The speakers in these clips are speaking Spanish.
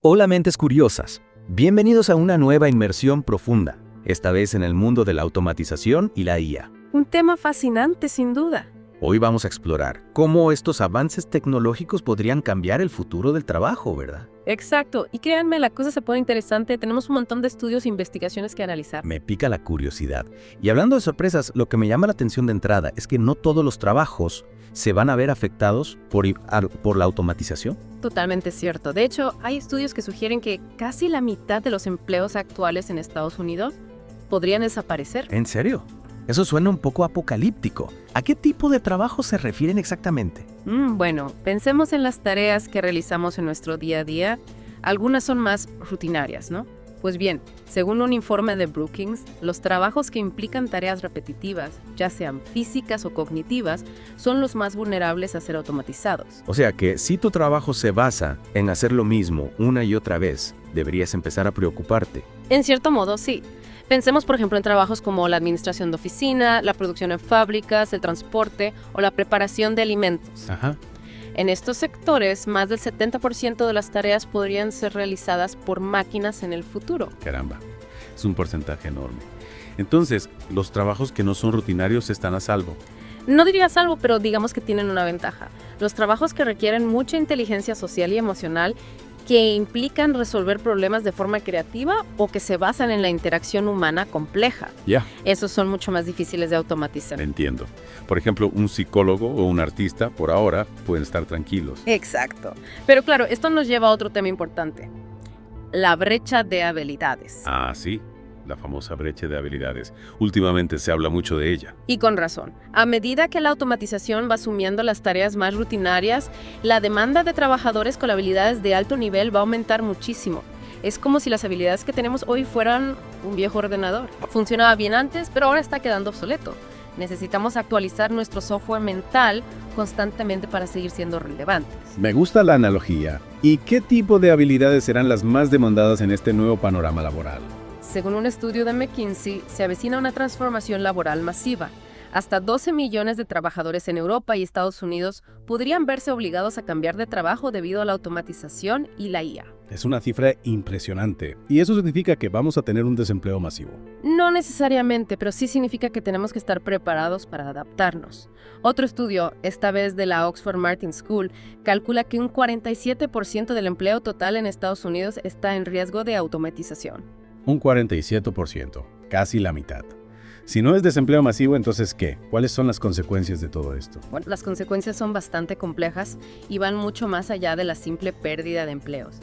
Hola mentes curiosas, bienvenidos a una nueva inmersión profunda, esta vez en el mundo de la automatización y la IA. Un tema fascinante, sin duda. Hoy vamos a explorar cómo estos avances tecnológicos podrían cambiar el futuro del trabajo, ¿verdad? Exacto, y créanme, la cosa se pone interesante, tenemos un montón de estudios e investigaciones que analizar. Me pica la curiosidad. Y hablando de sorpresas, lo que me llama la atención de entrada es que no todos los trabajos se van a ver afectados por la automatización. Totalmente cierto. De hecho, hay estudios que sugieren que casi la mitad de los empleos actuales en Estados Unidos podrían desaparecer. ¿En serio? Eso suena un poco apocalíptico. ¿A qué tipo de trabajo se refieren exactamente? Bueno, pensemos en las tareas que realizamos en nuestro día a día. Algunas son más rutinarias, ¿no? Pues bien, según un informe de Brookings, los trabajos que implican tareas repetitivas, ya sean físicas o cognitivas, son los más vulnerables a ser automatizados. O sea que si tu trabajo se basa en hacer lo mismo una y otra vez, deberías empezar a preocuparte. En cierto modo, sí. Pensemos, por ejemplo, en trabajos como la administración de oficina, la producción en fábricas, el transporte o la preparación de alimentos. Ajá. En estos sectores, más del 70% de las tareas podrían ser realizadas por máquinas en el futuro. Caramba, es un porcentaje enorme. Entonces, los trabajos que no son rutinarios están a salvo. No diría salvo, pero digamos que tienen una ventaja. Los trabajos que requieren mucha inteligencia social y emocional, que implican resolver problemas de forma creativa o que se basan en la interacción humana compleja. Ya. Esos son mucho más difíciles de automatizar. Entiendo. Por ejemplo, un psicólogo o un artista, por ahora, pueden estar tranquilos. Exacto. Pero claro, esto nos lleva a otro tema importante. La brecha de habilidades. Ah, sí, la famosa brecha de habilidades. Últimamente se habla mucho de ella. Y con razón. A medida que la automatización va asumiendo las tareas más rutinarias, la demanda de trabajadores con habilidades de alto nivel va a aumentar muchísimo. Es como si las habilidades que tenemos hoy fueran un viejo ordenador. Funcionaba bien antes, pero ahora está quedando obsoleto. Necesitamos actualizar nuestro software mental constantemente para seguir siendo relevantes. Me gusta la analogía. ¿Y qué tipo de habilidades serán las más demandadas en este nuevo panorama laboral? Según un estudio de McKinsey, se avecina una transformación laboral masiva. Hasta 12 millones de trabajadores en Europa y Estados Unidos podrían verse obligados a cambiar de trabajo debido a la automatización y la IA. Es una cifra impresionante. Y eso significa que vamos a tener un desempleo masivo. No necesariamente, pero sí significa que tenemos que estar preparados para adaptarnos. Otro estudio, esta vez de la Oxford Martin School, calcula que un 47% del empleo total en Estados Unidos está en riesgo de automatización. Un 47%, casi la mitad. Si no es desempleo masivo, entonces ¿qué? ¿Cuáles son las consecuencias de todo esto? Bueno, las consecuencias son bastante complejas y van mucho más allá de la simple pérdida de empleos.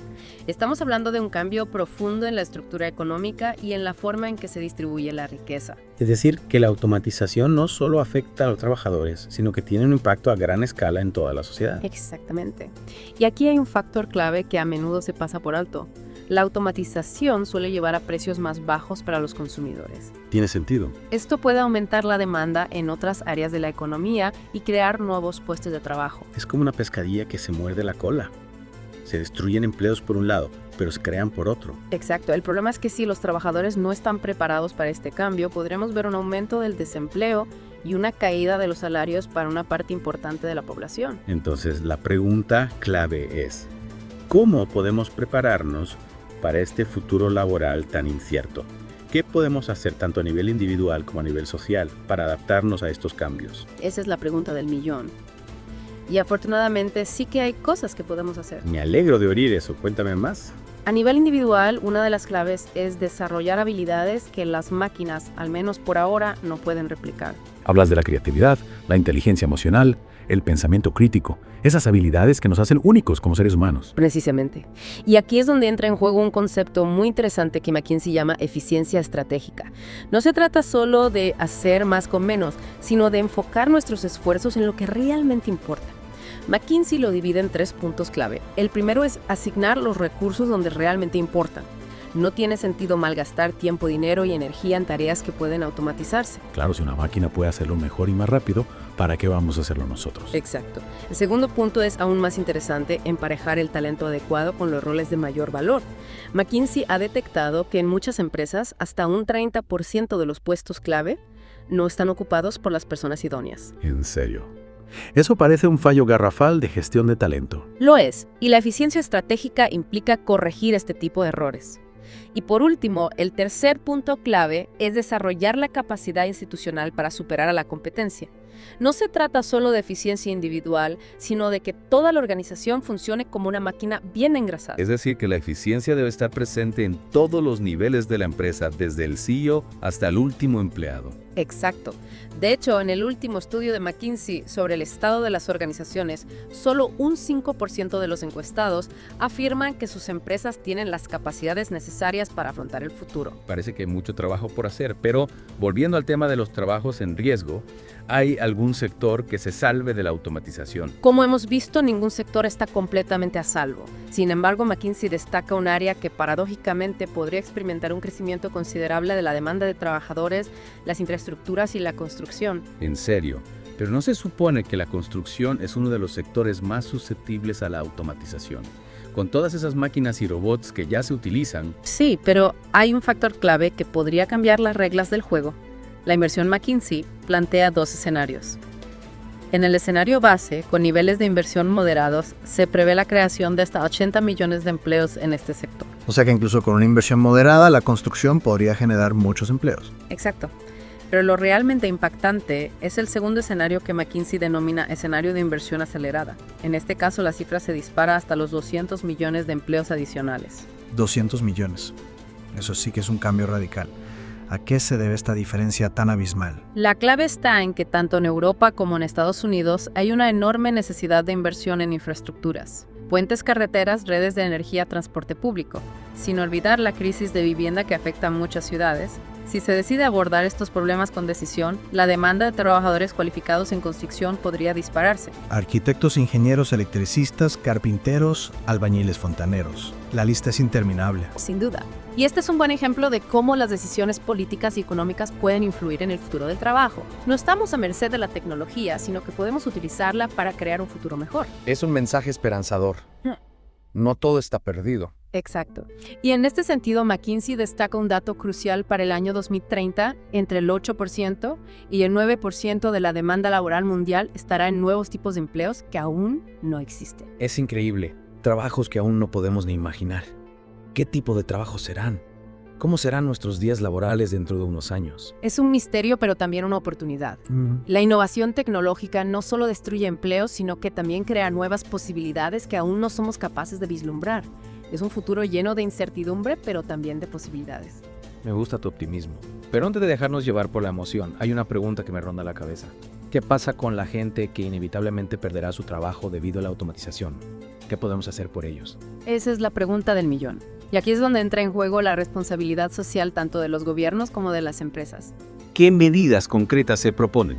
Estamos hablando de un cambio profundo en la estructura económica y en la forma en que se distribuye la riqueza. Es decir, que la automatización no solo afecta a los trabajadores, sino que tiene un impacto a gran escala en toda la sociedad. Exactamente. Y aquí hay un factor clave que a menudo se pasa por alto. La automatización suele llevar a precios más bajos para los consumidores. Tiene sentido. Esto puede aumentar la demanda en otras áreas de la economía y crear nuevos puestos de trabajo. Es como una pescadilla que se muerde la cola. Se destruyen empleos por un lado, pero se crean por otro. Exacto. El problema es que si los trabajadores no están preparados para este cambio, podremos ver un aumento del desempleo y una caída de los salarios para una parte importante de la población. Entonces, la pregunta clave es, ¿cómo podemos prepararnos para este futuro laboral tan incierto? ¿Qué podemos hacer tanto a nivel individual como a nivel social para adaptarnos a estos cambios? Esa es la pregunta del millón. Y afortunadamente sí que hay cosas que podemos hacer. Me alegro de oír eso. Cuéntame más. A nivel individual, una de las claves es desarrollar habilidades que las máquinas, al menos por ahora, no pueden replicar. Hablas de la creatividad, la inteligencia emocional, el pensamiento crítico, esas habilidades que nos hacen únicos como seres humanos. Precisamente. Y aquí es donde entra en juego un concepto muy interesante que McKinsey llama eficiencia estratégica. No se trata solo de hacer más con menos, sino de enfocar nuestros esfuerzos en lo que realmente importa. McKinsey lo divide en 3 puntos clave. El primero es asignar los recursos donde realmente importan. No tiene sentido malgastar tiempo, dinero y energía en tareas que pueden automatizarse. Claro, si una máquina puede hacerlo mejor y más rápido, ¿para qué vamos a hacerlo nosotros? Exacto. El segundo punto es aún más interesante, emparejar el talento adecuado con los roles de mayor valor. McKinsey ha detectado que en muchas empresas hasta un 30% de los puestos clave no están ocupados por las personas idóneas. En serio. Eso parece un fallo garrafal de gestión de talento. Lo es, y la eficiencia estratégica implica corregir este tipo de errores. Y por último, el tercer punto clave es desarrollar la capacidad institucional para superar a la competencia. No se trata solo de eficiencia individual, sino de que toda la organización funcione como una máquina bien engrasada. Es decir, que la eficiencia debe estar presente en todos los niveles de la empresa, desde el CEO hasta el último empleado. Exacto. De hecho, en el último estudio de McKinsey sobre el estado de las organizaciones, solo un 5% de los encuestados afirman que sus empresas tienen las capacidades necesarias para afrontar el futuro. Parece que hay mucho trabajo por hacer, pero volviendo al tema de los trabajos en riesgo, ¿hay algún sector que se salve de la automatización? Como hemos visto, ningún sector está completamente a salvo. Sin embargo, McKinsey destaca un área que paradójicamente podría experimentar un crecimiento considerable de la demanda de trabajadores, las infraestructuras y la construcción. En serio, pero ¿no se supone que la construcción es uno de los sectores más susceptibles a la automatización? Con todas esas máquinas y robots que ya se utilizan. Sí, pero hay un factor clave que podría cambiar las reglas del juego. La inversión McKinsey plantea dos escenarios. En el escenario base, con niveles de inversión moderados, se prevé la creación de hasta 80 millones de empleos en este sector. O sea que incluso con una inversión moderada, la construcción podría generar muchos empleos. Exacto. Pero lo realmente impactante es el segundo escenario que McKinsey denomina escenario de inversión acelerada. En este caso, la cifra se dispara hasta los 200 millones de empleos adicionales. 200 millones. Eso sí que es un cambio radical. ¿A qué se debe esta diferencia tan abismal? La clave está en que tanto en Europa como en Estados Unidos hay una enorme necesidad de inversión en infraestructuras. Puentes, carreteras, redes de energía, transporte público. Sin olvidar la crisis de vivienda que afecta a muchas ciudades. Si se decide abordar estos problemas con decisión, la demanda de trabajadores cualificados en construcción podría dispararse. Arquitectos, ingenieros, electricistas, carpinteros, albañiles, fontaneros. La lista es interminable. Sin duda. Y este es un buen ejemplo de cómo las decisiones políticas y económicas pueden influir en el futuro del trabajo. No estamos a merced de la tecnología, sino que podemos utilizarla para crear un futuro mejor. Es un mensaje esperanzador. No todo está perdido. Exacto. Y en este sentido, McKinsey destaca un dato crucial para el año 2030. Entre el 8% y el 9% de la demanda laboral mundial estará en nuevos tipos de empleos que aún no existen. Es increíble. Trabajos que aún no podemos ni imaginar. ¿Qué tipo de trabajos serán? ¿Cómo serán nuestros días laborales dentro de unos años? Es un misterio, pero también una oportunidad. La innovación tecnológica no solo destruye empleos, sino que también crea nuevas posibilidades que aún no somos capaces de vislumbrar. Es un futuro lleno de incertidumbre, pero también de posibilidades. Me gusta tu optimismo. Pero antes de dejarnos llevar por la emoción, hay una pregunta que me ronda la cabeza. ¿Qué pasa con la gente que inevitablemente perderá su trabajo debido a la automatización? ¿Qué podemos hacer por ellos? Esa es la pregunta del millón. Y aquí es donde entra en juego la responsabilidad social tanto de los gobiernos como de las empresas. ¿Qué medidas concretas se proponen?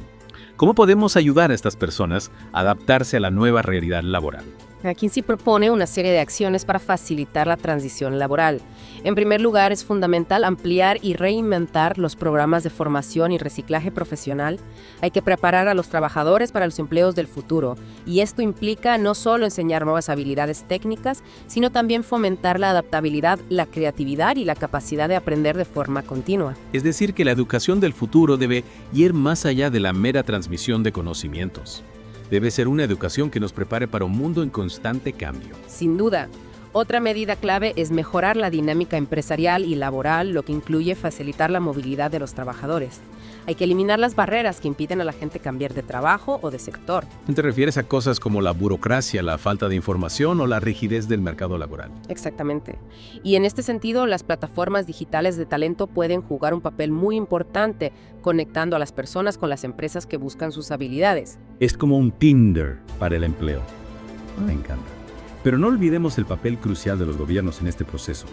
¿Cómo podemos ayudar a estas personas a adaptarse a la nueva realidad laboral? McKinsey propone una serie de acciones para facilitar la transición laboral. En primer lugar, es fundamental ampliar y reinventar los programas de formación y reciclaje profesional. Hay que preparar a los trabajadores para los empleos del futuro, y esto implica no solo enseñar nuevas habilidades técnicas, sino también fomentar la adaptabilidad, la creatividad y la capacidad de aprender de forma continua. Es decir, que la educación del futuro debe ir más allá de la mera transmisión de conocimientos. Debe ser una educación que nos prepare para un mundo en constante cambio. Sin duda. Otra medida clave es mejorar la dinámica empresarial y laboral, lo que incluye facilitar la movilidad de los trabajadores. Hay que eliminar las barreras que impiden a la gente cambiar de trabajo o de sector. ¿Te refieres a cosas como la burocracia, la falta de información o la rigidez del mercado laboral? Exactamente. Y en este sentido, las plataformas digitales de talento pueden jugar un papel muy importante, conectando a las personas con las empresas que buscan sus habilidades. Es como un Tinder para el empleo. Me encanta. Pero no olvidemos el papel crucial de los gobiernos en este proceso.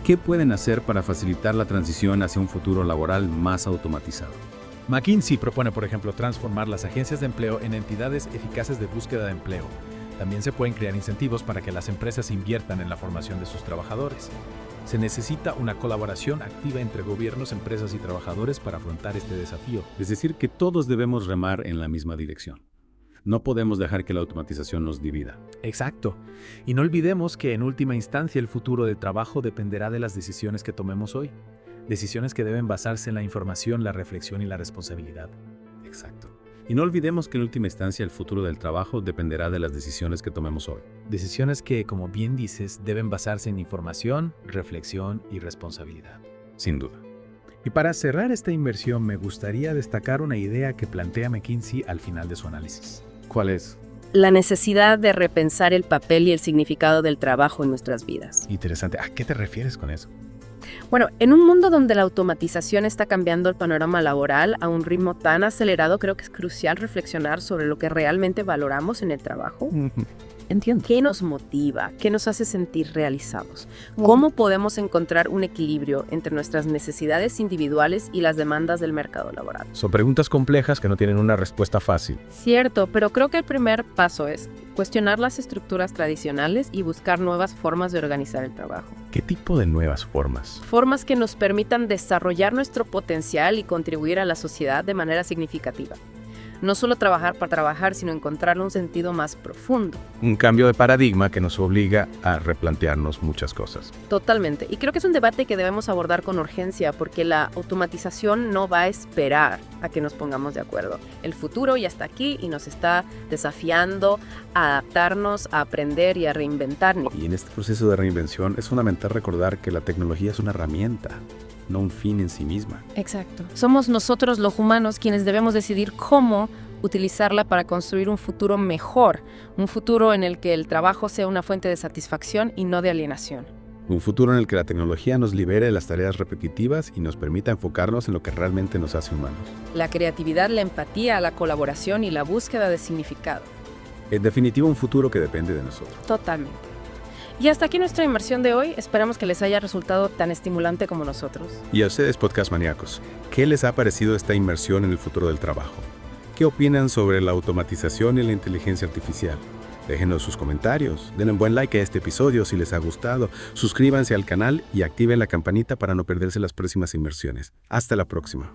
¿Qué pueden hacer para facilitar la transición hacia un futuro laboral más automatizado? McKinsey propone, por ejemplo, transformar las agencias de empleo en entidades eficaces de búsqueda de empleo. También se pueden crear incentivos para que las empresas inviertan en la formación de sus trabajadores. Se necesita una colaboración activa entre gobiernos, empresas y trabajadores para afrontar este desafío. Es decir, que todos debemos remar en la misma dirección. No podemos dejar que la automatización nos divida. Exacto. Y no olvidemos que en última instancia el futuro del trabajo dependerá de las decisiones que tomemos hoy. Decisiones que deben basarse en la información, la reflexión y la responsabilidad. Exacto. Y no olvidemos que en última instancia el futuro del trabajo dependerá de las decisiones que tomemos hoy. Decisiones que, como bien dices, deben basarse en información, reflexión y responsabilidad. Sin duda. Y para cerrar esta inversión me gustaría destacar una idea que plantea McKinsey al final de su análisis. ¿Cuál es? La necesidad de repensar el papel y el significado del trabajo en nuestras vidas. Interesante. ¿A qué te refieres con eso? Bueno, en un mundo donde la automatización está cambiando el panorama laboral a un ritmo tan acelerado, creo que es crucial reflexionar sobre lo que realmente valoramos en el trabajo. Entiendo. ¿Qué nos motiva? ¿Qué nos hace sentir realizados? ¿Cómo podemos encontrar un equilibrio entre nuestras necesidades individuales y las demandas del mercado laboral? Son preguntas complejas que no tienen una respuesta fácil. Cierto, pero creo que el primer paso es cuestionar las estructuras tradicionales y buscar nuevas formas de organizar el trabajo. ¿Qué tipo de nuevas formas? Formas que nos permitan desarrollar nuestro potencial y contribuir a la sociedad de manera significativa. No solo trabajar para trabajar, sino encontrarle un sentido más profundo. Un cambio de paradigma que nos obliga a replantearnos muchas cosas. Totalmente. Y creo que es un debate que debemos abordar con urgencia porque la automatización no va a esperar a que nos pongamos de acuerdo. El futuro ya está aquí y nos está desafiando a adaptarnos, a aprender y a reinventarnos. Y en este proceso de reinvención es fundamental recordar que la tecnología es una herramienta, no un fin en sí misma. Exacto. Somos nosotros los humanos quienes debemos decidir cómo utilizarla para construir un futuro mejor, un futuro en el que el trabajo sea una fuente de satisfacción y no de alienación. Un futuro en el que la tecnología nos libere de las tareas repetitivas y nos permita enfocarnos en lo que realmente nos hace humanos. La creatividad, la empatía, la colaboración y la búsqueda de significado. En definitiva, un futuro que depende de nosotros. Totalmente. Y hasta aquí nuestra inmersión de hoy. Esperamos que les haya resultado tan estimulante como nosotros. Y a ustedes, podcast maníacos, ¿qué les ha parecido esta inmersión en el futuro del trabajo? ¿Qué opinan sobre la automatización y la inteligencia artificial? Déjenos sus comentarios, den un buen like a este episodio si les ha gustado, suscríbanse al canal y activen la campanita para no perderse las próximas inmersiones. Hasta la próxima.